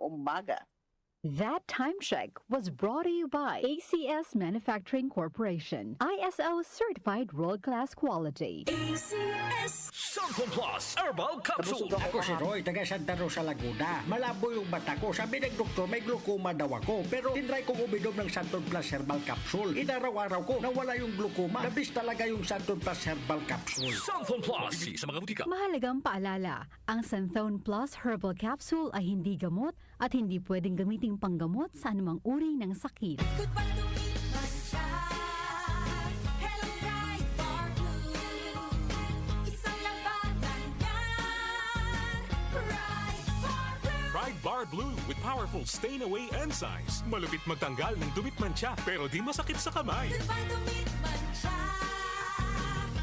umaga. That time check was brought to you by ACS Manufacturing Corporation, ISO certified world-class quality. ACS Samson Plus Herbal Capsule. Ako si Roy, taga Santa Rosa, Laguna. Malabo yung mata ko. Sabi ng doktor, may glaucoma daw ako. Pero tinry kong uminom ng Santon Plus Herbal Capsule. Inaraw-araw ko, nawala yung glaucoma. Nabis talaga yung Santon Plus Herbal Capsule. Samson Plus. Mabibili sa mga butika. Mahalagang paalala, ang Santhone Plus Herbal Capsule ay hindi gamot at hindi pwedeng gamiting panggamot sa anumang uri ng sakit. Goodbye to me, Mancha. Hello, Bright Bar Blue. Isang labanan yan. Bright Bar Blue. Bright Bar Blue with powerful stain-away enzymes. Malupit magtanggal ng dumit mancha pero di masakit sa kamay. Goodbye to me, Mancha.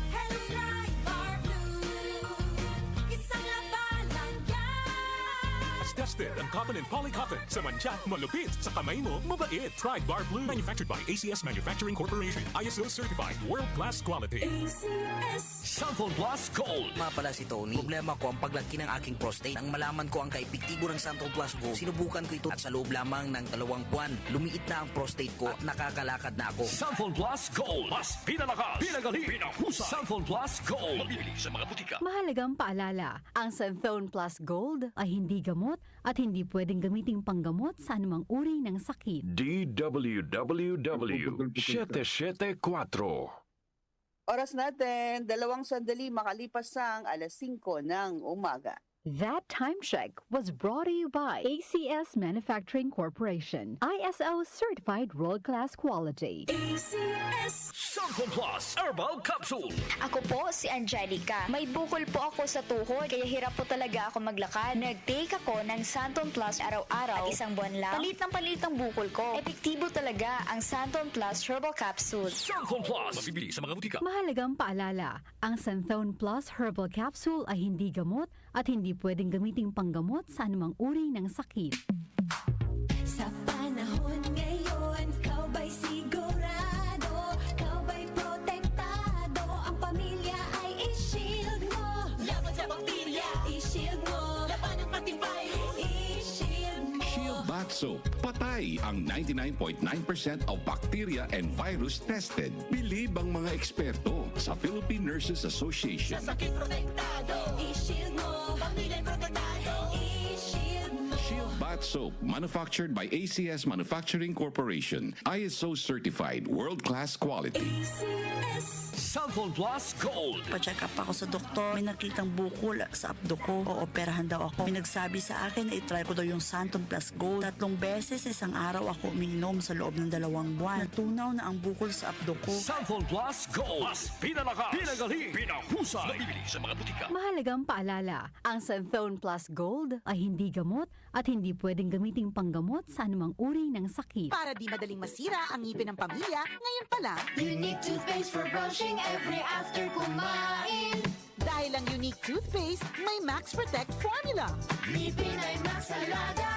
Hello, Bright Bar Blue. Isang labanan yan. As tested ang cotton and polycotton sa mancha, malupit sa kamay mo, mabait. Bright Bar Blue, manufactured by ACS Manufacturing Corporation, ISO certified world-class quality. ACS. Samson Plus Gold. Nga pala si Tony. Problema ko ang paglaki ng aking prostate. Ang malaman ko ang kaepektibo ng Santon Plus Gold, sinubukan ko ito at sa loob lamang ng 2 buwan, lumiit na ang prostate ko at nakakalakad na ako. Samson Plus Gold. Mas pinalakas, pinagaling, pinahusay. Samson Plus Gold. Mabibili sa mga butika. Mahalagang paalala, ang Santhone Plus Gold ay hindi gamot at hindi pwedeng gamiting panggamot sa anumang uri ng sakit. DWWW 774. Oras natin, 2 sandali makalipas ang 5:00 ng umaga. That time check was brought to you by ACS Manufacturing Corporation, ISO certified world-class quality. ACS. Samson Plus Herbal Capsule. Ako po si Angelica. May bukol po ako sa tuhod, kaya hirap po talaga ako maglakad. Nag-take ako ng Santon Plus araw-araw at 1 buwan lang. Palit ang bukol ko. Epektibo talaga ang Santon Plus Herbal Capsule. Samson Plus. Mabibili sa mga butika. Mahalagang paalala, ang Santhone Plus Herbal Capsule ay hindi gamot at hindi pwedeng gamiting panggamot sa anumang uri ng sakit. Sa panahon ngayon, kau ba'y sigurado? Kau ba'y protektado? Ang pamilya ay i-shield mo. Laban sa bakterya, i-shield mo. Laban ng pati virus, i-shield mo. Shield Bath Soap. Patay ang 99.9% of bacteria and virus tested. Bilib ang mga eksperto sa Philippine Nurses Association. Sa sakit protektado, i-shield mo. Pamilya protektado, i-shield mo. Shield Bath Soap, manufactured by ACS Manufacturing Corporation, ISO certified world-class quality. ACS. Samson Plus Gold. Pa-check up ako sa doktor. May nakitang bukol sa abdo ko. Ooperahan daw ako. May nagsabi sa akin na itry ko daw yung Santon Plus Gold. 3 beses sa isang araw ako uminom sa loob ng 2 buwan. Natunaw na ang bukol sa abdo ko. Samson Plus Gold. Mas pinalakas, pinagaling, pinahusay. Mabibili sa mga butika. Mahalagang paalala, ang Santhone Plus Gold ay hindi gamot at hindi pwedeng gamiting panggamot sa anumang uri ng sakit. Para di madaling masira ang ngipin ng pamilya, ngayon pa lang, Unique toothpaste for brushing every after kumain. dahil ang unique toothpaste, may Max Protect formula. Ngipin ay Max Alaga,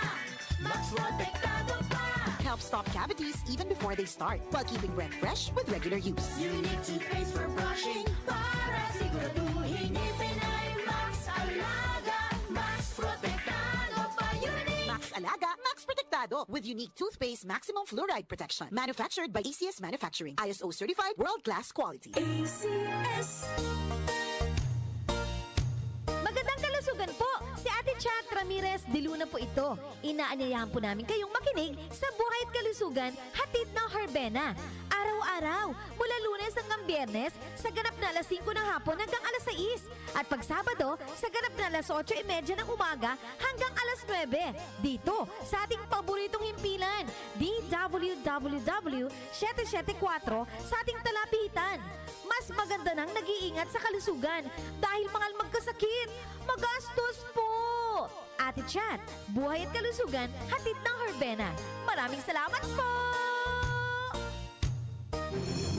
Max Protektado pa. Helps stop cavities even before they start, while keeping breath fresh with regular use. Unique toothpaste for brushing para siguraduhin ngipin ay Max Alaga, Max Protektado pa. Unique. Max Alaga, Max Protectado with unique toothpaste maximum fluoride protection. Manufactured by ACS Manufacturing, ISO certified world-class quality. ACS. Magandang kalusugan po! Si Ate Chat Ramirez de Luna po ito. Inaanyayahan po namin kayong makinig sa Buhay at Kalusugan, hatid ng Herbena. Araw-araw, mula Lunes hanggang Biyernes, sa ganap na 5 ng hapon hanggang 6. At pag Sabado, sa ganap na 8:30 ng umaga hanggang 9. Dito, sa ating paboritong himpilan, DWWW 774 sa ating talapitan. Mas maganda nang nag-iingat sa kalusugan dahil mahal magkasakit. Magastos po! Ate Chat, Buhay at Kalusugan, hatid ng Herbena. Maraming salamat po!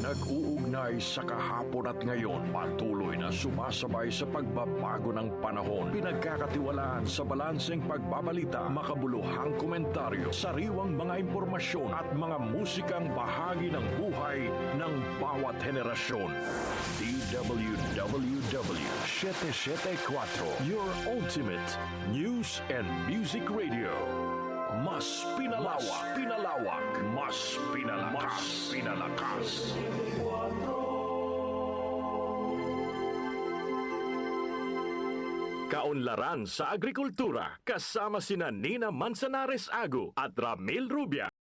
Nag-uugnay sa kahapon at ngayon, patuloy na sumasabay sa pagbabago ng panahon. Pinagkakatiwalaan sa balanseng pagbabalita, makabuluhang komentaryo, sariwang mga impormasyon at mga musikang bahagi ng buhay ng bawat henerasyon. DWWW 774, your ultimate news and music radio. pinalawak, mas pinalakas. Kaunlaran sa agrikultura kasama sina Nina Manzanares Ago at Ramil Rubia.